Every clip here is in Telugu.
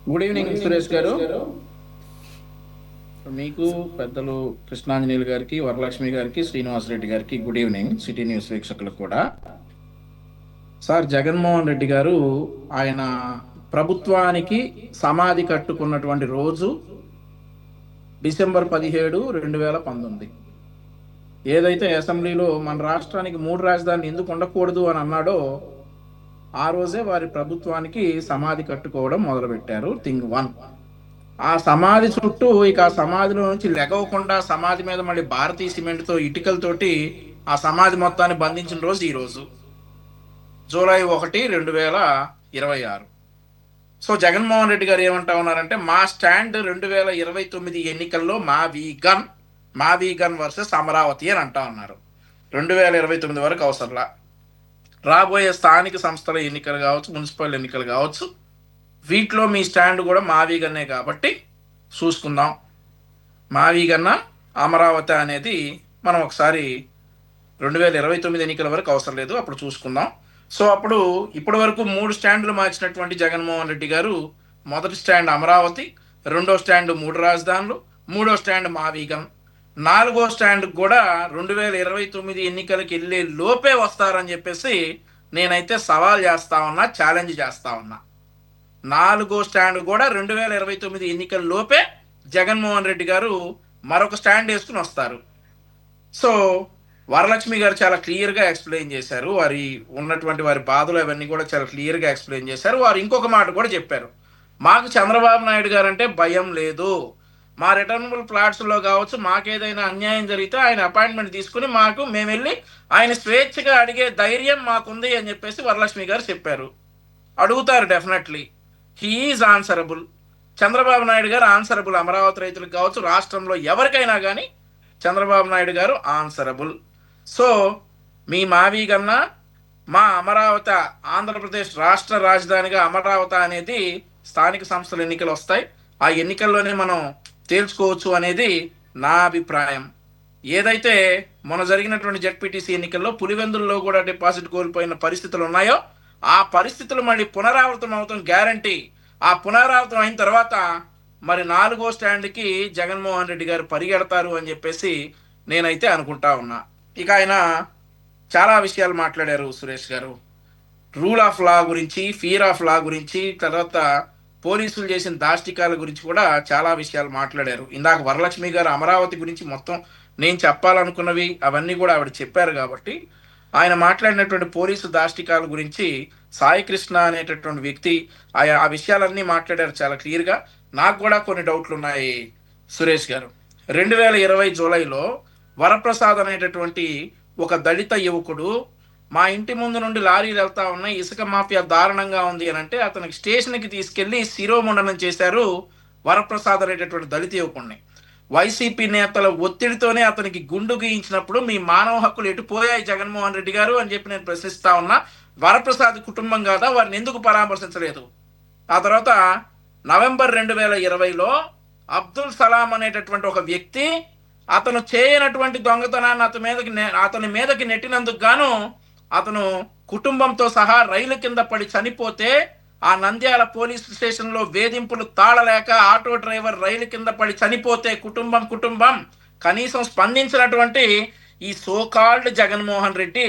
Good evening good evening Suresh గారు. సురేష్ గారు. మీకు పెద్దలు కృష్ణాంజనేయులు గారికి, వరలక్ష్మి గారికి, శ్రీనివాసరెడ్డి గారికి గుడ్ ఈవినింగ్. సిటీ న్యూస్ వీక్షకులకు కూడా. సార్, జగన్మోహన్ రెడ్డి గారు ఆయన ప్రభుత్వానికి సమాధి కట్టుకున్నటువంటి రోజు డిసెంబర్ 17, 2019. ఏదైతే అసెంబ్లీలో మన రాష్ట్రానికి 3 రాజధానులు ఎందుకు ఉండకూడదు అని అన్నాడో ఆ రోజే వారి ప్రభుత్వానికి సమాధి కట్టుకోవడం మొదలుపెట్టారు. Thing one. ఆ సమాధి చుట్టూ ఇక ఆ సమాధిలో నుంచి లెగవకుండా సమాధి మీద మళ్ళీ భారతీయ సిమెంట్ తో ఇటుకలతోటి ఆ సమాధి మొత్తాన్ని బంధించిన రోజు ఈ రోజు జూలై 1, 2026. సో జగన్మోహన్ రెడ్డి గారు ఏమంటా ఉన్నారంటే, మా స్టాండ్ 2029 ఎన్నికల్లో మా వీగన్ వర్సెస్ అమరావతి అని అంటా ఉన్నారు. 2029 వరకు అవసరంలా. రాబోయే స్థానిక సంస్థల ఎన్నికలు కావచ్చు, మున్సిపల్ ఎన్నికలు కావచ్చు, వీటిలో మీ స్టాండ్ కూడా మావీగన్నే కాబట్టి చూసుకుందాం. మావీగన్న అమరావతి అనేది మనం ఒకసారి 2029 ఎన్నికల వరకు అవసరం లేదు, అప్పుడు చూసుకుందాం. సో అప్పుడు ఇప్పటి వరకు 3 స్టాండ్లు మార్చినటువంటి జగన్మోహన్ రెడ్డి గారు మొదటి స్టాండ్ అమరావతి, రెండో స్టాండ్ 3 రాజధానులు, మూడో స్టాండ్ మావీగన్, నాలుగో స్టాండ్ కూడా 2029 ఎన్నికలకి వెళ్ళే లోపే వస్తారని చెప్పేసి నేనైతే సవాల్ చేస్తా ఉన్నా, ఛాలెంజ్ చేస్తా ఉన్నా. నాలుగో స్టాండ్ కూడా 2029 ఎన్నికల లోపే జగన్మోహన్ రెడ్డి గారు మరొక స్టాండ్ వేసుకుని వస్తారు. సో వరలక్ష్మి గారు చాలా క్లియర్గా ఎక్స్ప్లెయిన్ చేశారు. వారి బాధలు అవన్నీ కూడా చాలా క్లియర్గా ఎక్స్ప్లెయిన్ చేశారు. వారు ఇంకొక మాట కూడా చెప్పారు, మాకు చంద్రబాబు నాయుడు గారు అంటే భయం లేదు. మా రిటర్నబుల్ ప్లాట్స్లో కావచ్చు, మాకేదైనా అన్యాయం జరిగితే ఆయన అపాయింట్మెంట్ తీసుకుని మేము వెళ్ళి ఆయన స్వేచ్ఛగా అడిగే ధైర్యం మాకుంది అని చెప్పేసి వరలక్ష్మి గారు చెప్పారు. అడుగుతారు definitely. He is answerable. Chandrababu Naidu గారు ఆన్సరబుల్. అమరావతి రైతులకు కావచ్చు, రాష్ట్రంలో ఎవరికైనా కానీ చంద్రబాబు నాయుడు గారు ఆన్సరబుల్. సో మీ మావి కన్నా మా అమరావతి, ఆంధ్రప్రదేశ్ రాష్ట్ర రాజధానిగా అమరావతి అనేది స్థానిక సంస్థల ఎన్నికలు వస్తాయి, ఆ ఎన్నికల్లోనే మనం తేల్చుకోవచ్చు అనేది నా అభిప్రాయం. ఏదైతే మొన్న జరిగినటువంటి జెడ్పీటీసీ ఎన్నికల్లో పులివెందుల్లో కూడా డిపాజిట్ కోల్పోయిన పరిస్థితులు ఉన్నాయో, ఆ పరిస్థితులు మళ్ళీ పునరావృతం అవుతాం గ్యారంటీ. ఆ పునరావృతం అయిన తర్వాత మరి నాలుగో స్టాండ్కి జగన్మోహన్ రెడ్డి గారు పరిగెడతారు అని చెప్పేసి నేనైతే అనుకుంటా ఉన్నా. ఇక ఆయన చాలా విషయాలు మాట్లాడారు సురేష్ గారు. రూల్ ఆఫ్ లా గురించి, ఫియర్ ఆఫ్ లా గురించి, తర్వాత పోలీసులు చేసిన దాష్టికాల గురించి కూడా చాలా విషయాలు మాట్లాడారు. ఇందాక వరలక్ష్మి గారు అమరావతి గురించి మొత్తం నేను చెప్పాలనుకున్నవి అవన్నీ కూడా ఆవిడ చెప్పారు కాబట్టి ఆయన మాట్లాడినటువంటి పోలీసు దాష్టికాల గురించి సాయి కృష్ణ అనేటటువంటి వ్యక్తి ఆ విషయాలన్నీ మాట్లాడారు చాలా క్లియర్గా. నాకు కూడా కొన్ని డౌట్లు ఉన్నాయి సురేష్ గారు. 2020 జూలైలో వరప్రసాద్ అనేటటువంటి ఒక దళిత యువకుడు మా ఇంటి ముందు నుండి లారీలు వెళ్తా ఉన్నాయి, ఇసుక మాఫియా దారుణంగా ఉంది అని అంటే అతనికి స్టేషన్కి తీసుకెళ్లి శిరోముండనం చేశారు వరప్రసాద్ అనేటటువంటి దళిత యువకుడిని. వైసీపీ నేతల ఒత్తిడితోనే అతనికి గుండు గీయించినప్పుడు మీ మానవ హక్కులు ఎటు పోయాయి జగన్మోహన్ రెడ్డి గారు అని చెప్పి నేను ప్రశ్నిస్తా ఉన్నా. వరప్రసాద్ కుటుంబం కాదా, వారిని ఎందుకు పరామర్శించలేదు? ఆ తర్వాత నవంబర్ 2020లో అబ్దుల్ సలాం అనేటటువంటి ఒక వ్యక్తి అతను చేయనటువంటి దొంగతనాన్ని అతని మీదకి నెట్టినందుకు గాను అతను కుటుంబంతో సహా రైలు కింద పడి చనిపోతే ఆ నంద్యాల పోలీస్ స్టేషన్లో వేధింపులు తాళలేక ఆటో డ్రైవర్ రైలు కింద పడి చనిపోతే కుటుంబం కనీసం స్పందించినటువంటి ఈ సోకాల్డ్ జగన్మోహన్ రెడ్డి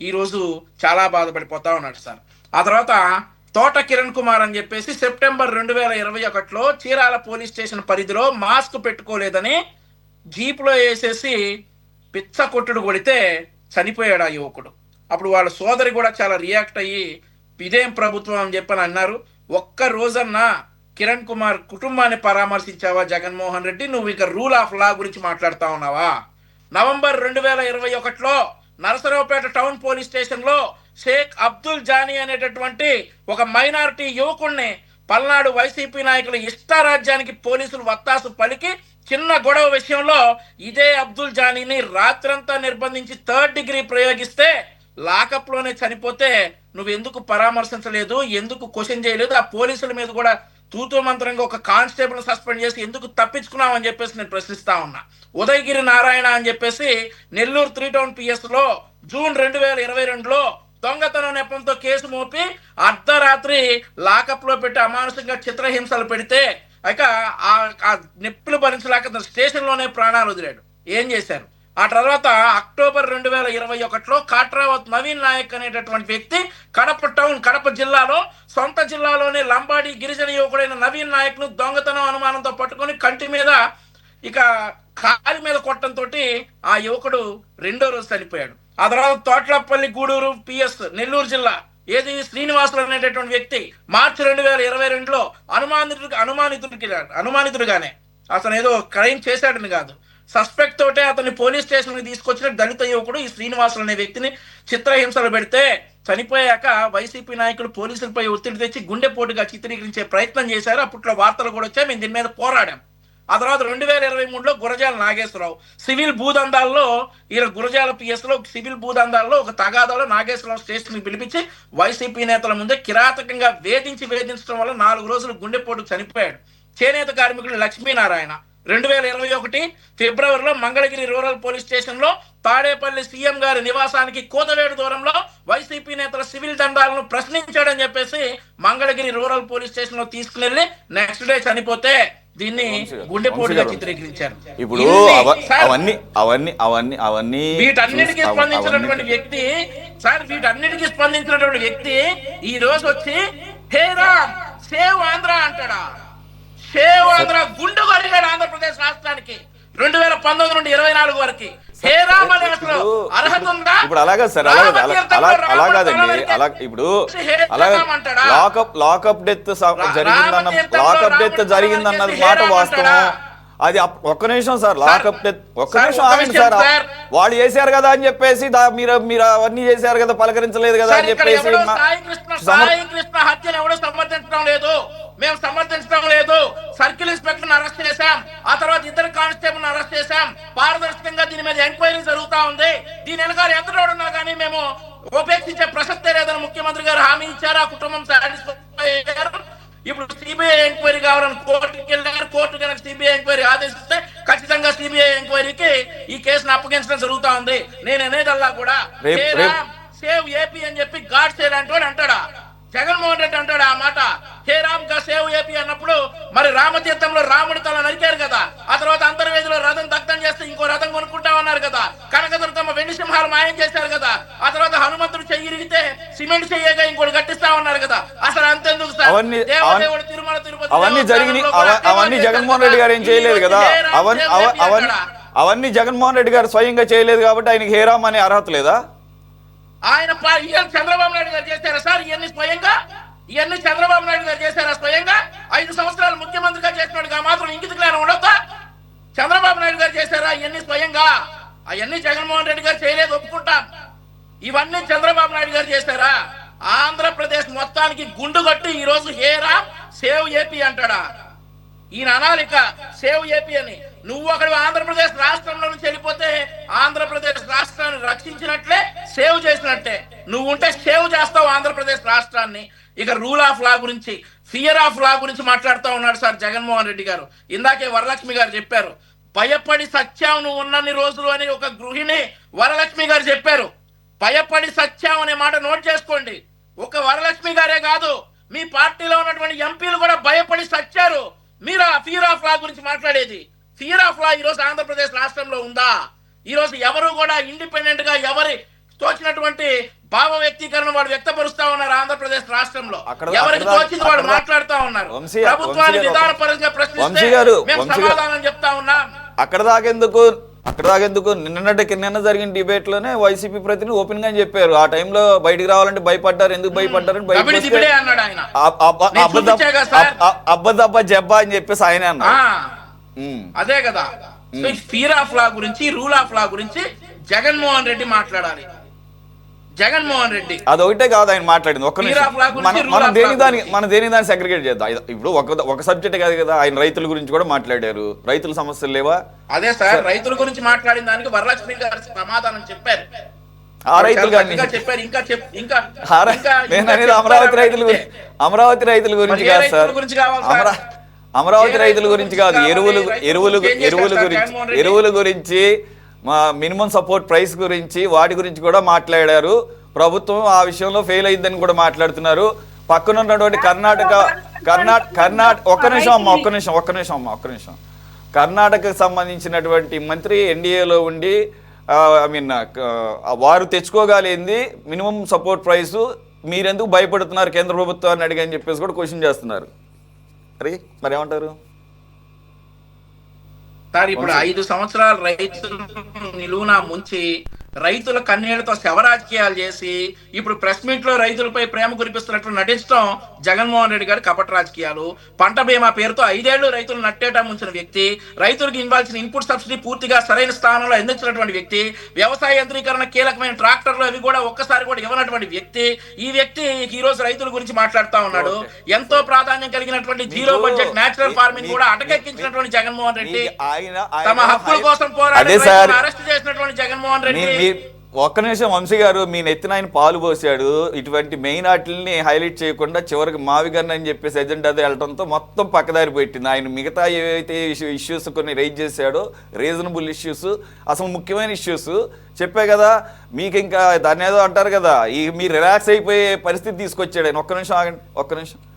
ఈరోజు చాలా బాధపడిపోతా ఉన్నాడు సార్. ఆ తర్వాత తోట కిరణ్ కుమార్ అని చెప్పేసి సెప్టెంబర్ 2021లో చీరాల పోలీస్ స్టేషన్ పరిధిలో మాస్క్ పెట్టుకోలేదని జీపులో వేసేసి పిచ్చ కొట్టుడు కొడితే చనిపోయాడు ఆ యువకుడు. అప్పుడు వాళ్ళ సోదరి కూడా చాలా రియాక్ట్ అయ్యి ఇదేం ప్రభుత్వం అని చెప్పని అన్నారు. ఒక్క రోజన్నా కిరణ్ కుమార్ కుటుంబాన్ని పరామర్శించావా జగన్మోహన్ రెడ్డి? నువ్వు ఇక రూల్ ఆఫ్ లా గురించి మాట్లాడుతా ఉన్నావా? నవంబర్ 2021లో నరసరావుపేట టౌన్ పోలీస్ స్టేషన్లో షేక్ అబ్దుల్ జానీ అనేటటువంటి ఒక మైనారిటీ యువకుడిని పల్నాడు వైసీపీ నాయకులు ఇష్టారాజ్యానికి పోలీసులు వత్తాసు పలికి చిన్న గొడవ విషయంలో ఇదే అబ్దుల్ జానీని రాత్రంతా నిర్బంధించి 3rd డిగ్రీ ప్రయోగిస్తే లాకప్లోనే చనిపోతే నువ్వు ఎందుకు పరామర్శించలేదు, ఎందుకు క్వశ్చన్ చేయలేదు? ఆ పోలీసుల మీద కూడా తూతూ మంత్రంగా ఒక కానిస్టేబుల్ సస్పెండ్ చేసి ఎందుకు తప్పించుకున్నావు అని చెప్పేసి నేను ప్రశ్నిస్తా ఉన్నా. ఉదయగిరి నారాయణ అని చెప్పేసి నెల్లూరు 3 టౌన్ పిఎస్ లో జూన్ 2022లో దొంగతనం నెపంతో కేసు మోపి అర్ధరాత్రి లాకప్ లో పెట్టి అమానుషంగా చిత్రహింసలు పెడితే ఇక ఆ నొప్పులు భరించలేక స్టేషన్ లోనే ప్రాణాలు వదిలాడు. ఏం చేశారు? ఆ తర్వాత అక్టోబర్ 2021లో కాట్రావత్ నవీన్ నాయక్ అనేటటువంటి వ్యక్తి కడప జిల్లాలో సొంత జిల్లాలోనే లంబాడి గిరిజన యువకుడైన నవీన్ నాయక్ ను దొంగతనం అనుమానంతో పట్టుకొని కంటి మీద ఇక కాలి మీద కొట్టడంతో ఆ యువకుడు 2వ రోజు చనిపోయాడు. ఆ తర్వాత తోట్లపల్లి గూడూరు PS నెల్లూరు జిల్లా ఏది శ్రీనివాసులు అనేటటువంటి వ్యక్తి మార్చి 2022లో అనుమానితుడిగానే అతను ఏదో క్రైమ్ చేశాడని కాదు, సస్పెక్ట్ తోటే అతన్ని పోలీస్ స్టేషన్ కి తీసుకొచ్చిన దళిత యువకుడు ఈ శ్రీనివాసులు అనే వ్యక్తిని చిత్రహింసలు పెడితే చనిపోయాక వైసీపీ నాయకులు పోలీసులపై ఒత్తిడి తెచ్చి గుండెపోటుగా చిత్రీకరించే ప్రయత్నం చేశారు. అప్పట్లో వార్తలు కూడా వచ్చాయి, మేము దీని మీద పోరాడాం. ఆ తర్వాత 2023లో గురజాల నాగేశ్వరరావు సివిల్ భూదందాల్లో ఈయన గురజాల PS లో సివిల్ భూదందాల్లో ఒక తగాదాలో నాగేశ్వరరావు స్టేషన్ పిలిపించి వైసీపీ నేతల ముందే కిరాతకంగా వేధించడం వల్ల 4 రోజులు గుండెపోటు చనిపోయాడు. చేనేత కార్మికుడు లక్ష్మీనారాయణ 2021 ఫిబ్రవరిలో మంగళగిరి రూరల్ పోలీస్ స్టేషన్ లో తాడేపల్లి సీఎం గారి నివాసానికి కూతవేడు దూరంలో వైసీపీ నేతల సివిల్ దండాలను ప్రశ్నించాడని చెప్పేసి మంగళగిరి రూరల్ పోలీస్ స్టేషన్ లో తీసుకుని నెక్స్ట్ డే చనిపోతే దీన్ని గుండెపోటుగా చిత్రీకరించారు. ఇప్పుడు అవన్నీ వీటన్నిటికీ స్పందించినటువంటి వ్యక్తి ఈ రోజు వచ్చి హే రామ్ సేవ్ ఆంధ్ర అంటాడా? సేవ్ ఆంధ్ర గుండు కొరిగాడు ఆంధ్రప్రదేశ్ రాష్ట్రానికి 2019 నుండి 24 వరకు. హే రామ్ అనే అసలు అర్హత ఉందా? ఇప్పుడు అలాగా సార్, అలాగదండి. ఇప్పుడు లాకప్ డెత్ జరిగిందన్నది మాట వాస్తవం. అది ఒక్క నిమిషం సార్, లాకప్ డెత్ ఒక్క నిమిషం ఆగండి సార్. వాళ్ళు చేశారు కదా అని చెప్పేసి మీరు అవన్నీ చేశారు కదా, పలకరించలేదు కదా అని చెప్పేసి హత్యను ఎవడో సమర్థించడం లేదు, మేము సమర్థించడం లేదు. సర్కిల్ ఇన్స్పెక్టర్ అరెస్ట్ చేశాం, ఆ తర్వాత 2 కానిస్టేబుల్ అరెస్ట్ చేశాం. పారదర్శకంగా దీని మీద ఎంక్వైరీ జరుగుతా ఉంది. దీని వెనకాల ఎంత ఉన్నా కానీ మేము ఉపేక్షించే ప్రసక్తే లేదని ముఖ్యమంత్రి గారు హామీ ఇచ్చారు. ఆ కుటుంబం సాటిస్ఫై అయ్యారు. ఇప్పుడు సిబిఐ ఎంక్వైరీ కావాలని కోర్టుకి వెళ్ళారు. కోర్టు కనుక సిబిఐ ఎంక్వైరీ ఆదేశిస్తే ఖచ్చితంగా సిబిఐ ఎంక్వైరీకి ఈ కేసును అప్పగించడం జరుగుతా ఉంది. నేను అనేదల్లా కూడా సేవ్ ఏపీ అని చెప్పి గాడ్ సేవ్ అంటే అంటాడా? జగన్మోహన్ రెడ్డి అంటాడు ఆ మాట. హే రామ్ గా సేవ్ ఏపీ అన్నప్పుడు మరి రామతీర్థంలో రాముడి తల నరికారు కదా, ఆ తర్వాత అంతర్వేదిలో రథం దగ్ధం చేస్తే ఇంకో రథం కొనుక్కుంటా ఉన్నారు కదా, కనకదుర్గమ్మ వెండి సింహాలు మాయం చేశారు కదా, ఆ తర్వాత హనుమంతుడు చెయ్యిరిగితే సిమెంట్ చెయ్యగా ఇంకోటి కట్టిస్తా ఉన్నారు కదా. అసలు అంతెందుకు సార్, దేవదేవుడు తిరుమల తిరుపతి అవన్నీ జగన్మోహన్ రెడ్డి గారు ఏం చేయలేదు కదా, అవన్నీ జగన్మోహన్ రెడ్డి గారు స్వయంగా చేయలేదు కాబట్టి ఆయనకి హే రామ్ అనే అర్హత లేదా? ఆయన చంద్రబాబు నాయుడు గారు చేశారా సార్ ఇవన్నీ స్వయంగా? ఇవన్నీ చంద్రబాబు నాయుడు గారు చేశారా స్వయంగా? 5 సంవత్సరాలు ముఖ్యమంత్రిగా చేసినట్టుగా మాత్రం ఇంగిత జ్ఞానం ఉండొద్దా? చంద్రబాబు నాయుడు గారు చేశారా ఇవన్నీ స్వయంగా? అవన్నీ జగన్మోహన్ రెడ్డి గారు చేయలేదు, ఒప్పుకుంటాం. ఇవన్నీ చంద్రబాబు నాయుడు గారు చేశారా? ఆంధ్రప్రదేశ్ మొత్తానికి గుండు కొట్టి ఈ రోజు హే రామ్ సేవ్ ఏపీ అంటాడా? ఈయన అనాలిక సేవ్ ఏపీ అని. నువ్వు అక్కడ ఆంధ్రప్రదేశ్ రాష్ట్రంలో నుంచి వెళ్ళిపోతే ఆంధ్రప్రదేశ్ రాష్ట్రాన్ని రక్షించినట్లే, సేవ్ చేసినట్టే. నువ్వు ఉంటే సేవ్ చేస్తావు ఆంధ్రప్రదేశ్ రాష్ట్రాన్ని. ఇక రూల్ ఆఫ్ లా గురించి, ఫియర్ ఆఫ్ లా గురించి మాట్లాడుతూ ఉన్నాడు సార్ జగన్మోహన్ రెడ్డి గారు. ఇందాకే వరలక్ష్మి గారు చెప్పారు, భయపడి సత్యావు నువ్వు ఉన్నన్ని రోజులు అని ఒక గృహిణి వరలక్ష్మి గారు చెప్పారు. భయపడి సత్యావు అనే మాట నోట్ చేసుకోండి. ఒక వరలక్ష్మి గారే కాదు, మీ పార్టీలో ఉన్నటువంటి ఎంపీలు కూడా భయపడి సచ్చారు. మీరు ఆ ఫియర్ ఆఫ్ లా గురించి మాట్లాడేది. ఫియర్ ఆఫ్ లా ఈ రోజు ఆంధ్రప్రదేశ్ రాష్ట్రంలో ఉందా? ఈ రోజు ఎవరు కూడా ఇండిపెండెంట్ గా ఎవరి తోచినటువంటి భావ వ్యక్తీకరణ వాడు వ్యక్తపరుస్తా ఉన్నారు ఆంధ్రప్రదేశ్ రాష్ట్రంలో. ఎవరికి తోచింది వాడు మాట్లాడుతా ఉన్నారు. ప్రభుత్వాన్ని విధానపరంగా ప్రశ్నిస్తే మేము సమాధానం చెప్తా ఉన్నాం. అక్కడ దాకెందుకు నిన్న జరిగిన డిబేట్ లోనే వైసీపీ ప్రతినిధి ఓపెన్ గా చెప్పారు, ఆ టైంలో బయటికి రావాలంటే భయపడ్డారు. ఎందుకు భయపడ్డారు? అబ్బా జబ్బా అని చెప్పేసి ఆయన అన్నారు. అదే కదా ఫియర్ ఆఫ్ లా గురించి, రూల్ ఆఫ్ లా గురించి జగన్మోహన్ రెడ్డి మాట్లాడాలి. జగన్మోహన్ రెడ్డి అదొకటే కాదు ఆయన మాట్లాడింది. ఒక్క మన దేని దాన్ని సెగ్రిగేట్ చేద్దాం. ఇప్పుడు ఒక సబ్జెక్ట్ కాదు కదా, ఆయన రైతుల గురించి కూడా మాట్లాడారు. రైతుల సమస్యలు లేవా? అదే సార్, రైతుల గురించి మాట్లాడిన దానికి వరలక్ష్మి గారు సమాధానం చెప్పారు. ఆ రైతులు చెప్పారు. ఇంకా అమరావతి రైతుల గురించి కాదు సార్, అమరావతి రైతుల గురించి కాదు, ఎరువుల గురించి, మినిమం సపోర్ట్ ప్రైస్ గురించి, వాటి గురించి కూడా మాట్లాడారు. ప్రభుత్వం ఆ విషయంలో ఫెయిల్ అయిందని కూడా మాట్లాడుతున్నారు. పక్కన ఉన్నటువంటి కర్ణాటక ఒక్క నిమిషం కర్ణాటకకు సంబంధించినటువంటి మంత్రి ఎన్డీఏలో ఉండి ఐ మీన్ వారు తెచ్చుకోగలిగింది మినిమం సపోర్ట్ ప్రైస్, మీరెందుకు భయపడుతున్నారు కేంద్ర ప్రభుత్వాన్ని అడిగని చెప్పేసి కూడా క్వశ్చన్ చేస్తున్నారు. మరి ఏమంటారు సార్? ఇప్పుడు 5 సంవత్సరాలు రైతులు నిలువునా ముంచి రైతుల కన్నీళ్లతో శవ రాజకీయాలు చేసి ఇప్పుడు ప్రెస్ మీట్ లో రైతులపై ప్రేమ కురిపిస్తున్నట్టు నటించడం జగన్మోహన్ రెడ్డి గారి కపట రాజకీయాలు. పంట బీమా పేరుతో 5 ఏళ్లు రైతులు నట్టేటా ముంచిన వ్యక్తి, రైతులకు ఇవ్వాల్సిన ఇన్పుట్ సబ్సిడీ పూర్తిగా సరైన స్థానంలో అందించినటువంటి వ్యక్తి, వ్యవసాయ యంత్రీకరణ కీలకమైన ట్రాక్టర్లు అవి కూడా ఒక్కసారి కూడా ఇవ్వనటువంటి వ్యక్తి, ఈ వ్యక్తి ఈ రోజు రైతుల గురించి మాట్లాడుతా ఉన్నాడు. ఎంతో ప్రాధాన్యం కలిగినటువంటి జీరో బడ్జెట్ నేచురల్ ఫార్మింగ్ కూడా అటకెక్కించినటువంటి జగన్మోహన్ రెడ్డి, తమ హక్కుల కోసం పోరాడి అరెస్ట్ చేసినటువంటి జగన్మోహన్ రెడ్డి. ఒక్క నిమిషం వంశీ గారు, మీ నెత్తిన ఆయన పాలు పోసాడు. ఇటువంటి మెయిన్ వాటిని హైలైట్ చేయకుండా చివరికి మావిగన్ అని చెప్పేసి ఎజెండాతో వెళ్ళడంతో మొత్తం పక్కదారి పెట్టింది. ఆయన మిగతా ఏవైతే ఇష్యూస్ కొన్ని రైజ్ చేశాడో రీజనబుల్ ఇష్యూస్, అసలు ముఖ్యమైన ఇష్యూస్ చెప్పే కదా మీకు. ఇంకా దాన్ని ఏదో అంటారు కదా, మీరు రిలాక్స్ అయిపోయే పరిస్థితి తీసుకొచ్చాడు ఆయన. ఒక్క నిమిషం ఆగండి, ఒక్క నిమిషం.